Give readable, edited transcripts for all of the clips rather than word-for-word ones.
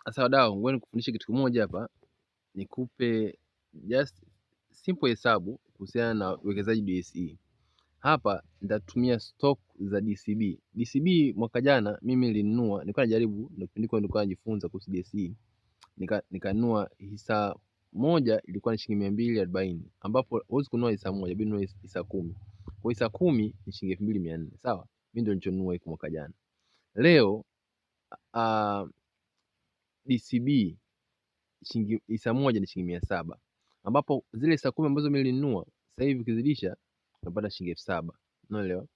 Sasa wadau, ngoja nikufundishe kitu kimoja hapa, nikupe just simple hesabu kuhusiana na uwekezaji DSE. Hapa nitatumia stock za DCB. DCB mwaka jana mimi nilinunua, nilikuwa najaribu, nilikuwa najifunza kuhusu DSE. Nikanunua hisa moja ilikuwa ni shilingi 240, ambapo huwezi kununua hisa moja, bali ununue hisa 10. Kwa hisa 10 ni shilingi 2400, sawa? Mimi ndio nilichonunua hiko mwaka jana. Leo DCB hisa moja ni shilingi 700, ambapo zile hisa 10 ambazo mimi nilinunua sasa hivi ukizidisha unapata shilingi 7000. Unaelewa?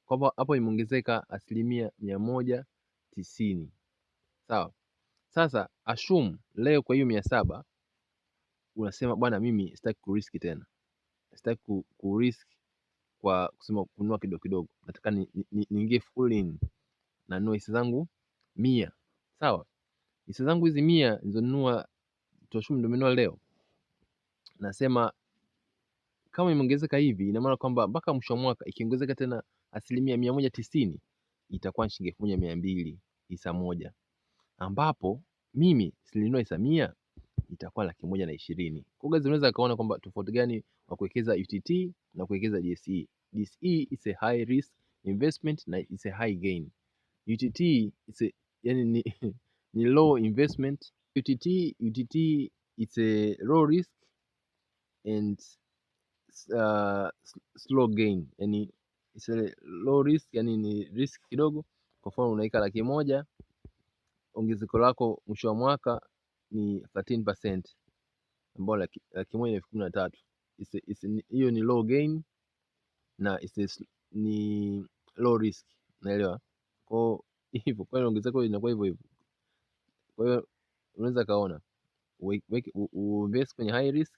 Kwa hapo imeongezeka 190. Sawa? Sasa assume leo kwa hiyo 700 unasema bwana, mimi sitaki kurisk tena. Sitaki kurisk kwa kusema kununua kidogo kidogo. Nataka niingie full in na nunua hisa zangu 100. Sawa? Hisa zangu hizi 100 nilizonunua tuashumu ndio nimenunua leo. Nasema kama imeongezeka hivi, ina maana kwamba mpaka mwisho wa mwaka ikiongezeka tena 190 itakuwa ni shilingi 1200 hisa moja, ambapo mimi silinunua hisa 100 itakuwa 120,000. Kwa hiyo unaweza kaona kwamba tofauti gani wa kuwekeza UTT na kuwekeza DSE. DSE is a high risk investment na is a high gain. UTT is a, yani ni low investment. UTT it's a low risk and slow gain. Yani it's a low risk, yani ni risk kidogo. Kwa mfano unaweka 100,000, ongezeko lako mwisho wa mwaka ni 13%, ambao 100,000 ni 13,000. Hiyo ni low gain na ni low risk. Unaelewa? Kwa hivyo kwa ongezeko linakuwa hivyo hivyo. Kwa hiyo unaweza kaona uinvest kwenye high risk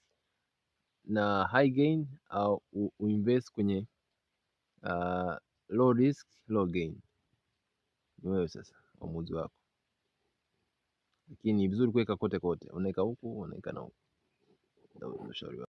na high gain, au uinvest kwenye low risk low gain. Ni wewe sasa, uamuzi wako, lakini ni vizuri kuweka kote kote. Unaweka huku, unaweka na huku. Ndio ushauri wangu.